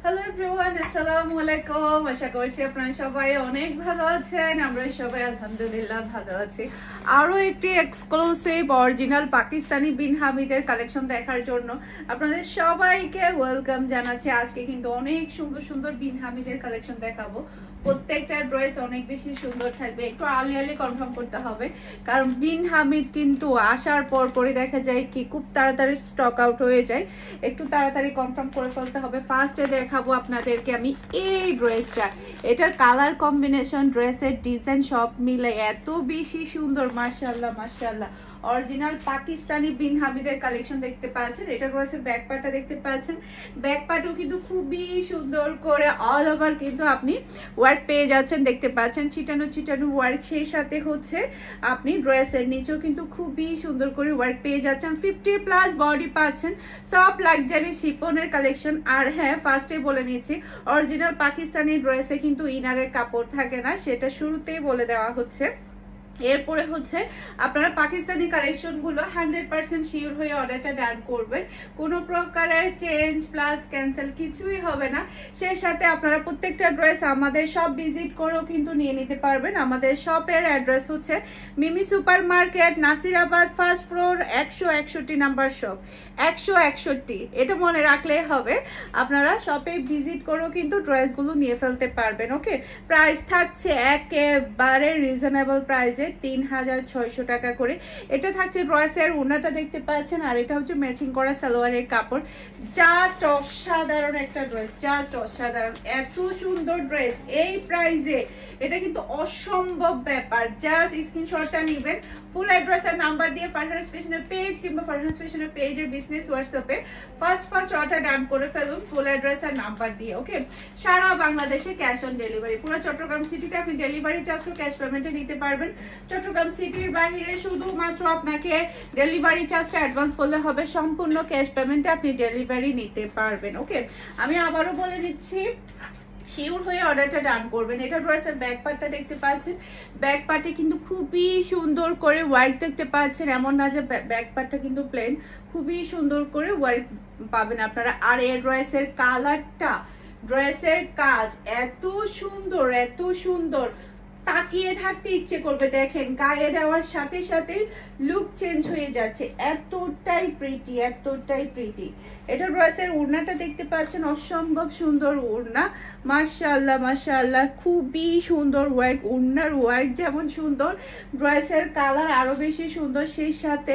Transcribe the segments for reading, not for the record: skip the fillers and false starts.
Hello everyone, আসসালামু আলাইকুম। আশা করছি আপনারা সবাই অনেক ভালো আছেন। আমরা সবাই আলহামদুলিল্লাহ ভালো আছি। আরো একটি এক্সক্লুসিভ অরিজিনাল পাকিস্তানি বিন হামিদের কালেকশন দেখার জন্য আপনাদের সবাইকে ওয়েলকাম জানাচ্ছি। আজকে কিন্তু অনেক সুন্দর সুন্দর বিন হামিদের কালেকশন দেখাবো। প্রত্যেকটা ড্রেস অনেক বেশি সুন্দর থাকবে। একটু আর্লি কনফার্ম করতে হবে, কারণ বিন হামিদ কিন্তু আসার পরই দেখা যায় কি খুব তাড়াতাড়ি স্টক আউট হয়ে যায়। একটু তাড়াতাড়ি কনফার্ম করে ফেলতে হবে। ফার্স্টে দেখাবো আপনাদেরকে আমি এই ড্রেসটা। এটার কালার কম্বিনেশন, ড্রেসের ডিজাইন সব মিলে এত বেশি সুন্দর, মাশাআল্লাহ মাশাআল্লাহ। অরিজিনাল পাকিস্তানি বিন হামিদের কালেকশন দেখতে পাচ্ছেন। এটা ড্রেসের ব্যাক পার্টটা দেখতে পাচ্ছেন। ব্যাক পার্টও কিন্তু খুবই সুন্দর করে অল ওভার কিন্তু আপনি ওয়ার্ক পেয়ে যাচ্ছেন, দেখতে পাচ্ছেন ছিটানো ছিটানো ওয়ার্ক। সেই সাথে হচ্ছে আপনি ড্রেসের নিচেও কিন্তু খুবই সুন্দর করে ওয়ার্ক পেয়ে যাচ্ছেন। 50+ বডি পাচ্ছেন। সব লাক্সারি শিফনের কালেকশন। আর হ্যাঁ, ফার্স্টে বলে নিচ্ছি, অরিজিনাল পাকিস্তানি ড্রেসে কিন্তু ইনারের কাপড় থাকে না, সেটা শুরুতেই বলে দেওয়া হচ্ছে। এরপরে হচ্ছে আপনারা পাকিস্তানি কালেকশন গুলো 100% শিওর হয়ে অর্ডারটা ডান করবেন। কোনো প্রকারের চেঞ্জ প্লাস ক্যান্সেল কিছুই হবে না। সেই সাথে আপনারা প্রত্যেকটা ড্রেস আমাদের শপ ভিজিট করেও কিন্তু নিয়ে নিতে পারবেন। আমাদের শপের অ্যাড্রেস হচ্ছে Mimi super market, Nasirabad, first floor, 161 number shop, 161। এটা মনে রাখলেই হবে। আপনারা শপে ভিজিট করেও কিন্তু ড্রেসগুলো নিয়ে ফেলতে পারবেন। ওকে, প্রাইস থাকছে একেবারে রিজনেবল প্রাইসে, 3600 টাকা করে। এটা থাকছে ড্রেসের ওড়নাটা দেখতে পাচ্ছেন, আর এটা হচ্ছে ম্যাচিং করা সালোয়ারের কাপড়। জাস্ট অসাধারণ একটা ড্রেস, জাস্ট অসাধারণ। এত সুন্দর ড্রেস এই প্রাইসে, এটা কিন্তু অসম্ভব ব্যাপার। জাস্ট স্ক্রিনশটটা নেবেন, ফুল অ্যাড্রেস আর নাম্বার দিয়ে ফারহানাস ফ্যাশনের পেজ কিংবা ফারহানাস ফ্যাশনের পেজের বিজনেস হোয়াটসঅ্যাপে ফার্স্ট অর্ডার ডান করে ফেলুন, ফুল অ্যাড্রেস আর নাম্বার দিয়ে। ওকে, সারা বাংলাদেশে ক্যাশ অন ডেলিভারি। পুরো চট্টগ্রাম সিটিতে আপনি ডেলিভারি চার্জ ও ক্যাশ পেমেন্টে নিতে পারবেন। চট্টগ্রাম সিটির বাইরে শুধুমাত্র আপনাকে ডেলিভারি চার্জটা অ্যাডভান্স করলে হবে, সম্পূর্ণ ক্যাশ পেমেন্টে আপনি ডেলিভারি নিতে পারবেন। ওকে, আমি আবারও বলে দিচ্ছি, শিওর হয়ে অর্ডারটা ডান করবেন। এটা ড্রেসের ব্যাক পার্টটা দেখতে পাচ্ছেন। ব্যাক পার্টে কিন্তু খুবই সুন্দর করে ওয়ার্ক দেখতে পাচ্ছেন। এমন না যে ব্যাক পার্টটা কিন্তু প্লেন, খুবই সুন্দর করে ওয়ার্ক পাবেন আপনারা। আর এই ড্রেসের কালারটা, ড্রেসের কাজ এত সুন্দর, এত সুন্দর, তাকিয়ে থাকতে ইচ্ছে করবে। দেখেন, গায়ে দেওয়ার সাথে সাথে লুক চেঞ্জ হয়ে যাচ্ছে। এতটাই প্রিটি, এতটাই প্রিটি। এটা ড্রেসের ওড়নাটা দেখতে পাচ্ছেন, অসম্ভব সুন্দর ওড়না, মাশাআল্লাহ মাশাআল্লাহ, খুবই সুন্দর ওয়ার্ক। ওড়নার ওয়ার্ক যেমন সুন্দর, ড্রেসের কালার আরো বেশি সুন্দর। সেই সাথে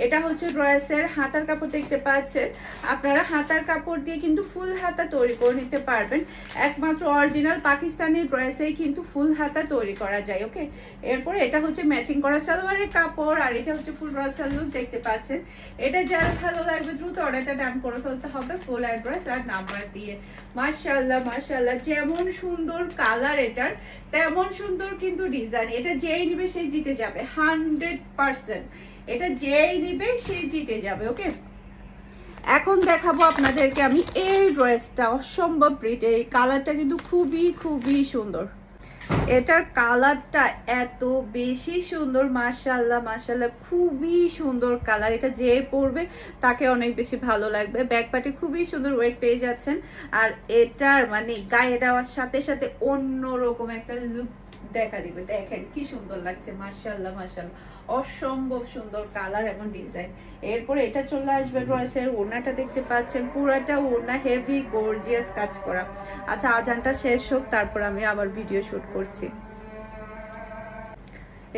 এটা হচ্ছে ড্রেসের হাতার কাপড় দেখতে পাচ্ছেন। আপনারা হাতার কাপড় দিয়ে কিন্তু ফুল হাতা তৈরি করে নিতে পারবেন। একমাত্র অরিজিনাল পাকিস্তানি ড্রেসেই কিন্তু ফুল হাতা তৈরি করা যায়। ওকে, এরপরে এটা হচ্ছে ম্যাচিং করা সালোয়ারের কাপড়, আর এটা হচ্ছে ফুল রসাল লুক দেখতে পাচ্ছেন। এটা যারা ভালো লাগবে দ্রুত অর্ডারটা ডান করে ফেলতে হবে, ফুল অ্যাড্রেস আর নাম্বার দিয়ে। মাশাআল্লাহ মাশাআল্লাহ, যেমন সুন্দর কালার এটার, তেমন সুন্দর কিন্তু ডিজাইন। এটা যেই নিবে সেই জিতে যাবে 100%। এটা যেই নিবে সেই জিতে যাবে। ওকে, এখন দেখাবো আপনাদেরকে আমি এই ড্রেসটা, অসম্ভব প্রিটি। এই কালারটা কিন্তু খুবই খুবই সুন্দর। এটার কালারটা এত বেশি সুন্দর, মাশাআল্লাহ মাশাআল্লাহ, খুবই সুন্দর কালার। এটা যে পরবে তাকে অনেক বেশি ভালো লাগবে। ব্যাক পার্টে খুবই সুন্দর ওয়েট পেয়ে যাচ্ছেন। আর এটার মানে গায়ে দেওয়ার সাথে সাথে অন্যরকম একটা লুক দেখা দিবে। দেখেন কি সুন্দর লাগছে, মাশাআল্লাহ মাশাআল্লাহ, অসম্ভব সুন্দর কালার এবং ডিজাইন। এরপরে এটা চলে আসবে ড্রেসের ওড়নাটা দেখতে পাচ্ছেন, পুরাটা ওড়না হেভি গর্জিয়াস কাজ করা। আচ্ছা, আজানটা শেষ হোক, তারপর আমি আবার ভিডিও শুট করছি।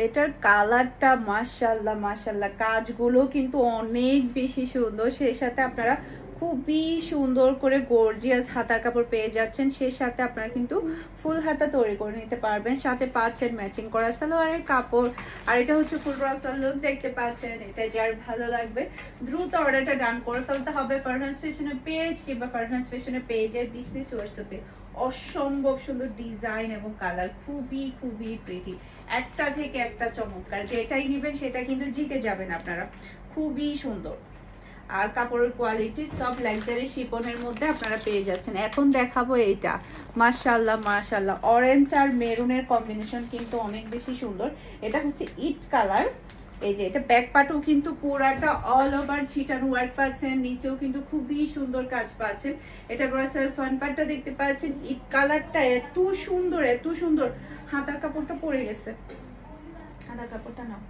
এটার কালারটা মাশাআল্লাহ মাশাআল্লাহ, কাজগুলো কিন্তু অনেক বেশি সুন্দর। সেই সাথে আপনারা খুবই সুন্দর করে গর্জিয়াস হাতার কাপড় পেয়ে যাচ্ছেন। সেই সাথে আপনারা কিন্তু ফুল হাতা তৈরি করে নিতে পারবেন। সাথে পাচ্ছেন ম্যাচিং করা সালোয়ারের কাপড়, আর এটা হচ্ছে ফুল রসাল লুক দেখতে পাচ্ছেন। এটা যার ভালো লাগবে দ্রুত অর্ডারটা ডান করে ফেলতে হবে ফারহানাস ফ্যাশনের পেজ কিংবা ফারহানাস ফ্যাশনের পেজের বিজনেস হোয়াটসঅ্যাপে। অসম্ভব সুন্দর ডিজাইন এবং কালার, খুবই খুবই প্রিটি, একটা থেকে একটা চমৎকার। যেটাই নেবেন সেটা কিন্তু জিতে যাবেন আপনারা। খুবই সুন্দর। আর কাপড়ের কোয়ালিটি সব লাক্সারি শিফনের মধ্যে আপনারা পেয়ে যাচ্ছেন। এখন দেখাবো এইটা, মাশাআল্লাহ মাশাআল্লাহ, অরেঞ্জ আর মেরুনের কম্বিনেশন কিন্তু অনেক বেশি সুন্দর। এটা হচ্ছে ইট কালার, এই যে এটা ব্যাক পার্টও কিন্তু পুরাটা অল ওভার ছিটানো ওয়ার্ক পাচ্ছেন, নিচেও কিন্তু খুবই সুন্দর কাজ পাচ্ছেন। এটা ড্রেসের ফ্রন্ট পার্টটা দেখতে পাচ্ছেন, এই কালারটা এত সুন্দর এত সুন্দর। হাতার কাপড়টা পরে গেছে, হাতার কাপড়টা নাও।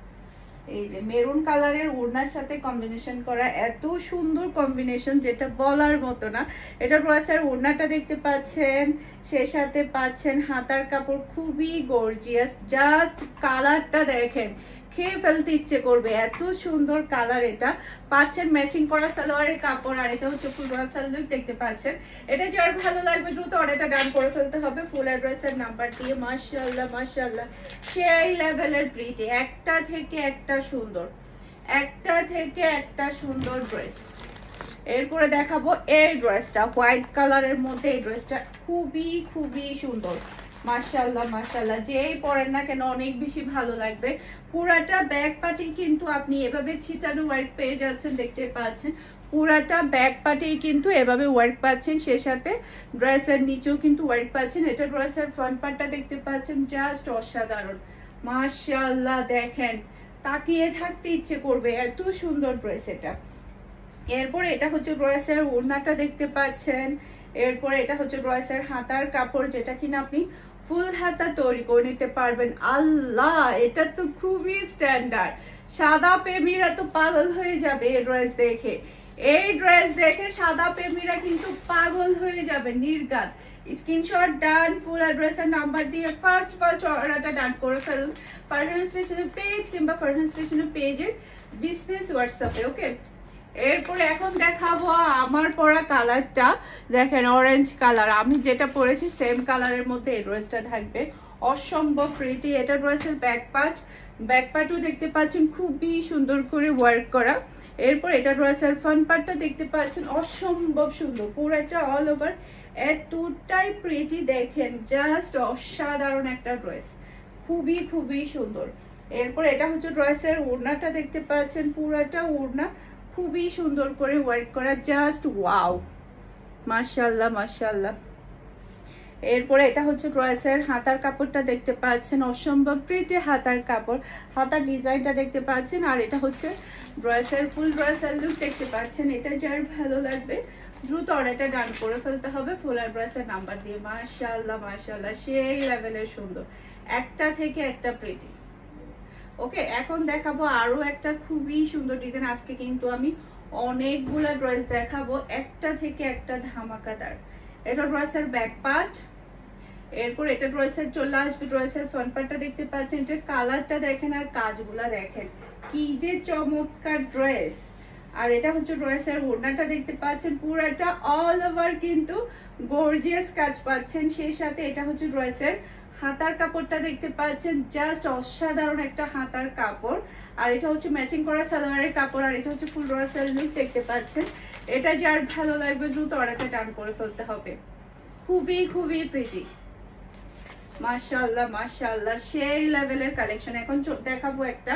এই যে মেরুন কালারের ওড়নার সাথে কম্বিনেশন করা, এত সুন্দর কম্বিনেশন যেটা বলার মতো না। এটা ড্রেসের ওড়নাটা দেখতে পাচ্ছেন, সেই সাথে পাচ্ছেন হাতার কাপড়, খুবই গর্জিয়াস। জাস্ট কালারটা দেখেন, খেয়ে ফেলতে ইচ্ছে করবে, এত সুন্দর কালার। এটা পাচ্ছেন ম্যাচিং করা সালোয়ারের কাপড়, আর এটা হচ্ছে ফুল ব্রাসাল লুক দেখতে পাচ্ছেন। এটা যার ভালো লাগবে দ্রুত অর্ডারটা ডান করে ফেলতে হবে ফুল অ্যাড্রেসের নাম্বার দিয়ে। মাশাআল্লাহ মাশাআল্লাহ, সেই লেভেলের প্রিটি, একটা থেকে একটা সুন্দর, একটা থেকে একটা সুন্দর ড্রেস। এরপরে দেখাবো এই ড্রেসটা, হোয়াইট কালারের মধ্যে। এই ড্রেসটা খুবই খুবই সুন্দর, মাশাআল্লাহ মাশাআল্লাহ, যেই পরেন না কেন অনেক বেশি ভালো লাগবে। পুরাটা ব্যাক পার্টি কিন্তু আপনি এভাবে ছিটানো ওয়ার্ক পেয়ে যাচ্ছেন, দেখতে পাচ্ছেন পুরাটা ব্যাক পার্টি কিন্তু এভাবে ওয়ার্ক পাচ্ছেন, সে সাথে ড্রেসের নিচেও কিন্তু ওয়ার্ক পাচ্ছেন। এটা ড্রেসের ফ্রন্ট পার্টটা দেখতে পাচ্ছেন, জাস্ট অসাধারণ মাশাআল্লাহ। দেখেন তাকিয়ে থাকতে ইচ্ছে করবে, এত সুন্দর ড্রেস এটা। এরপরে এটা হচ্ছে ড্রেসের ওড়নাটা দেখতে পাচ্ছেন। এরপরে এটা হচ্ছে ড্রেসের হাতার কাপড়, যেটা কিনা আপনি ফুল হাতা তৈরি করে নিতে পারবেন। আল্লাহ, এটা তো খুবই স্ট্যান্ডার্ড, সাদা প্রেমীরা তো পাগল হয়ে যাবে এই ড্রেস দেখে। এই ড্রেস দেখে সাদা প্রেমীরা কিন্তু পাগল হয়ে যাবে নির্ঘাত। স্ক্রিনশট ডান, ফুল অ্যাড্রেসের নাম্বার দিয়ে ফার্স্ট অর্ডারটা ডান করে ফেলুন ফারহান স্পেশাল পেজ কিংবা ফারহান স্পেশাল পেজের বিজনেস হোয়াটসঅ্যাপে। ওকে, এরপরে এখন দেখাবো আমার পরা কালারটা। দেখেন অরেঞ্জ কালার, আমি যেটা পরেছি সেম কালারের মধ্যে এই ড্রেসটা থাকবে, অসম্ভব প্রিটি। এটা ড্রেসের ব্যাক পার্টও দেখতে পাচ্ছেন খুবই সুন্দর করে ওয়ার্ক করা। এরপর এটা ড্রেসের ফ্রন্ট পার্টটা দেখতে পাচ্ছেন, অসম্ভব সুন্দর, পুরোটা অল ওভার এতটাই প্রিটি। দেখেন জাস্ট অসাধারণ একটা ড্রেস, খুবই খুবই সুন্দর। এরপর এটা হচ্ছে ড্রেসের ওড়নাটা দেখতে পাচ্ছেন, পুরাটা ওড়না খুবই সুন্দর করে ওয়ার্ক করা, জাস্ট ওয়াও মাশাআল্লাহ মাশাআল্লাহ। এরপরে এটা হচ্ছে ড্রেসের হাতার কাপড়টা দেখতে পাচ্ছেন, অসম্ভব প্রিটি হাতার কাপড়, হাতার ডিজাইনটা দেখতে পাচ্ছেন। আর এটা হচ্ছে ড্রেসের ফুল ড্রেসের লুক দেখতে পাচ্ছেন। এটা যার ভালো লাগবে দ্রুত অর্ডারটা ডান করে ফেলতে হবে ফুল ড্রেসের নাম্বার দিয়ে। মাশাআল্লাহ মাশাআল্লাহ, সেই লেভেলের সুন্দর, একটা থেকে একটা প্রিটি। ওকে, এখন দেখাবো আরো একটা খুবই সুন্দর ডিজাইন। আজকে কিন্তু আমি অনেকগুলা ড্রেস দেখাবো, একটা থেকে একটা ধামাকাদার। এটা ড্রেসের ব্যাক পার্ট, এরপর এটা ড্রেসের চলে আসবে ড্রেসের ফ্রন্ট পার্টটা দেখতে পাচ্ছেন। এটার কালারটা দেখেন আর কাজগুলা দেখেন, কি যে চমৎকার ড্রেস। আর এটা হচ্ছে ড্রেসের ওড়নাটা দেখতে পাচ্ছেন, পুরাটা অল ওভার কিন্তু গর্জিয়াস কাজ পাচ্ছেন। সেই সাথে এটা হচ্ছে ড্রেসের হাতার কাপড়টা দেখতে পাচ্ছেন, জাস্ট অসাধারণ একটা হাতার কাপড়। আর এটা হচ্ছে ম্যাচিং করা সালোয়ারের কাপড়, আর এটা হচ্ছে ফুল ড্রেসের লুক দেখতে পাচ্ছেন। এটা যার ভালো লাগবে দ্রুত অর্ডারটা ডান করে ফেলতে হবে, খুবই খুবই প্রিটি মাশাআল্লাহ মাশাআল্লাহ, সেই লেভেলের কালেকশন। এখন দেখাবো একটা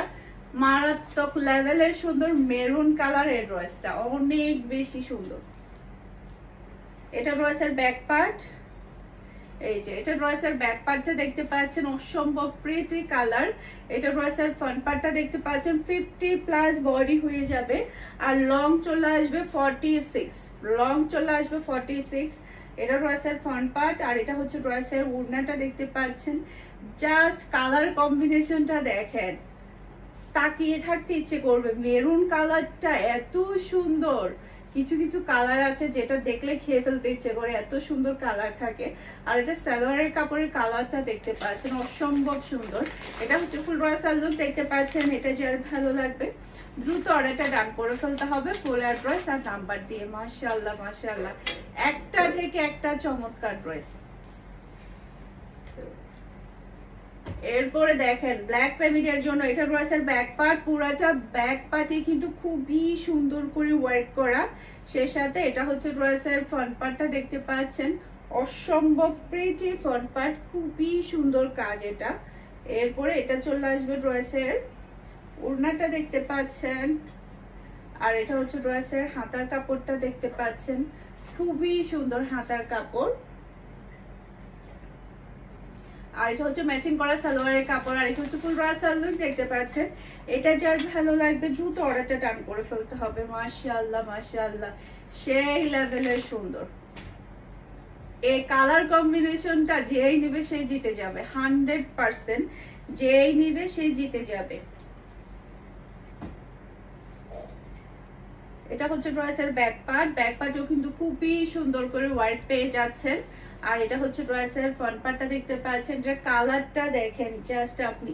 মারাত্মক লেভেলের সুন্দর মেরুন কালারের ড্রেসটা, অনেক বেশি সুন্দর। এটা ড্রেসের ব্যাক পার্ট, এই যে এটা ড্রেসের ব্যাক পার্টটা দেখতে পাচ্ছেন, অসম্ভব প্রিটি কালার। এটা ড্রেসের ফ্রন্ট পার্টটা দেখতে পাচ্ছেন, 50+ বডি হয়ে যাবে, আর লং চলে আসবে 46, লং চলে আসবে 46। এটা ড্রেসের ফ্রন্ট পার্ট, আর এটা হচ্ছে ড্রেসের ওড়নাটা দেখতে পাচ্ছেন। জাস্ট কালার কম্বিনেশনটা দেখেন, তাকিয়ে থাকতে ইচ্ছে করবে। মেরুন কালারটা এত সুন্দর, কিছু কিছু কালার আছে যেটা দেখলে খেয়ে ফেলতে ইচ্ছে করে, এত সুন্দর কালার থাকে। আর এটা সালোয়ারের কাপড়ের কালারটা দেখতে পাচ্ছেন, অসম্ভব সুন্দর। এটা হচ্ছে ফুল ড্রেসের লুক দেখতে পাচ্ছেন। এটা যার ভালো লাগবে দ্রুত অর্ডারটা ডান করে ফেলতে হবে ফুল অ্যাড্রেস আর নাম্বার দিয়ে। মাশাআল্লাহ মাশাআল্লাহ, একটা থেকে একটা চমৎকার ড্রেস। এরপরে দেখেন ব্ল্যাক ফ্যামিলির জন্য এটা ড্রেসের ব্যাক পার্ট, পুরাটা ব্যাক পার্টে কিন্তু খুবই সুন্দর করে ওয়ার্ক করা। সেই সাথে এটা হচ্ছে ড্রেসের ফ্রন্ট পার্টটা দেখতে পাচ্ছেন, অসম্ভব প্রিটি ফ্রন্ট পার্ট, খুবই সুন্দর কাজ এটা। এরপরে এটা চলে আসবে ড্রেসের ওড়নাটা দেখতে পাচ্ছেন, আর এটা হচ্ছে ড্রেসের হাতার কাপড়টা দেখতে পাচ্ছেন, খুবই সুন্দর হাতার কাপড়। আর এটা হচ্ছে ম্যাচিং করা সালোয়ারের কাপড়, আর এটা হচ্ছে ফুল রাসাল লুক দেখতে পাচ্ছেন। এটা যার ভালো লাগবে দ্রুত অর্ডারটা ডান করে ফেলতে হবে। মাশাআল্লাহ মাশাআল্লাহ, সেই লেভেলের সুন্দর। এই কালার কম্বিনেশনটা যেই নেবে সেই জিতে যাবে, 100%। যেই নিবে সেই জিতে যাবে। এটা হচ্ছে ড্রেসের ব্যাক পার্ট, ব্যাক পার্টেও কিন্তু খুবই সুন্দর করে হোয়াইট পেয়ে যাচ্ছেন। আর এটা হচ্ছে ড্রেসের ফ্রন্ট পার্টটা দেখতে পাচ্ছেন, যে কালারটা দেখেন জাস্ট আপনি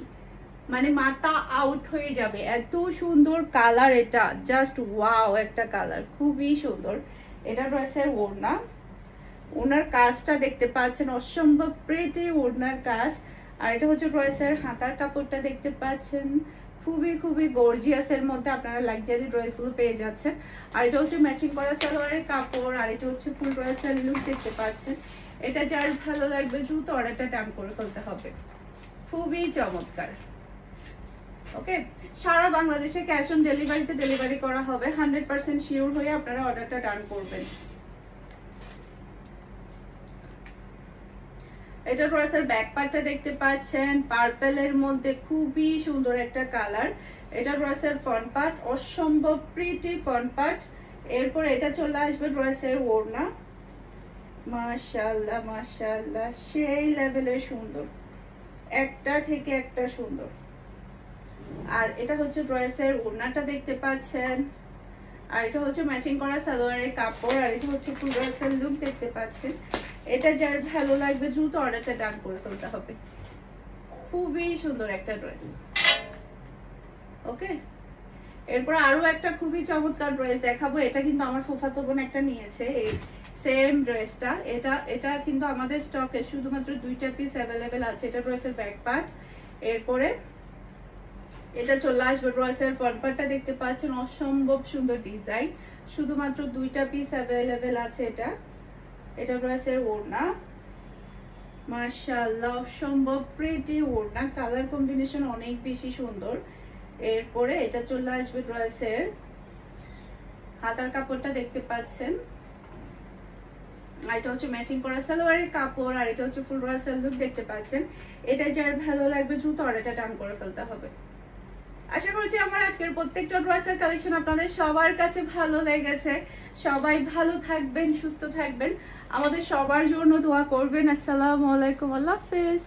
মানে মাথা আউট হয়ে যাবে, এত সুন্দর কালার। এটা জাস্ট ওয়াও একটা কালার, খুবই সুন্দর। এটা ড্রেসের ওড়না, ওনার কাজটা দেখতে পাচ্ছেন, অসম্ভব প্রিটি ওড়নার কাজ। আর এটা হচ্ছে ড্রেসের হাতার কাপড়টা দেখতে পাচ্ছেন, খুবই খুবই গর্জিয়াস এর মধ্যে আপনারা লাক্সারি ড্রেস গুলো পেয়ে যাচ্ছেন। আর এটা হচ্ছে ম্যাচিং করা সালোয়ারের কাপড়, আর এটা হচ্ছে ফুল ড্রেসের লুক দেখতে পাচ্ছেন। এটা যার ভালো লাগবে দ্রুত অর্ডারটা ডান করে ফেলতে হবে, খুবই চমৎকার। ওকে, সারা বাংলাদেশে ক্যাশ অন ডেলিভারিতে ডেলিভারি করা হবে, 100% শিওর হয়ে আপনারা অর্ডারটা ডান করবেন। এটা ড্রেসের ব্যাক পার্টটা দেখতে পাচ্ছেন, পার্পেলের মধ্যে খুবই সুন্দর একটা কালার। এটা ড্রেসের ফ্রন্ট পার্ট, অসম্ভব প্রিটি ফ্রন্ট পার্ট। এরপর এটা চলে আসবে ড্রেসের ওড়না। মাশাআল্লাহ মাশাআল্লাহ, সেই লেভেলের সুন্দর, একটা থেকে একটা সুন্দর। আর এটা হচ্ছে ড্রেসের ওড়নাটা দেখতে পাচ্ছেন, আর এটা হচ্ছে ম্যাচিং করা সালোয়ারের কাপড়, আর এটা হচ্ছে ফুল ড্রেসের লুক দেখতে পাচ্ছেন। এটা যার ভালো লাগবে দ্রুত অর্ডারটা ডান করে ফেলতে হবে, খুবই সুন্দর একটা ড্রেস। ওকে, এরপর আরো একটা খুবই চমৎকার ড্রেস দেখাবো। এটা কিন্তু আমার ফুফাতো বোন একটা নিয়েছে, এই সেম ড্রেসটা। এটা কিন্তু আমাদের স্টকে শুধুমাত্র 2টা পিস অ্যাভেলেবেল আছে। এটা ড্রেসের ব্যাক পার্ট। এরপরে এটা চলে আসবে ড্রেসের ফ্রন্ট পার্টটা দেখতে পাচ্ছেন, অসম্ভব সুন্দর ডিজাইন, শুধুমাত্র 2টা পিস অ্যাভেলেবেল আছে। এটা ড্রেসের ওড়না, মাশাআল্লাহ অসম্ভব প্রিটি ওড়না, কালার কম্বিনেশন অনেক বেশি সুন্দর। এরপরে এটা চলে আসবে ড্রেসের হাতার কাপড়টা দেখতে পাচ্ছেন, আর এটা হচ্ছে ম্যাচিং করা সালোয়ারের কাপড়, আর এটা হচ্ছে ফুল ড্রেসের লুক দেখতে পাচ্ছেন। এটা যার ভালো লাগবে দ্রুত অর্ডারটা ডান করে ফেলতে হবে। আশা করছি আমার আজকের প্রত্যেকটা ড্রেসের কালেকশন আপনাদের সবার কাছে ভালো লেগেছে। সবাই ভালো থাকবেন, সুস্থ থাকবেন, আমাদের সবার জন্য দোয়া করবেন। আসসালামু আলাইকুম, আল্লাহ হাফেজ।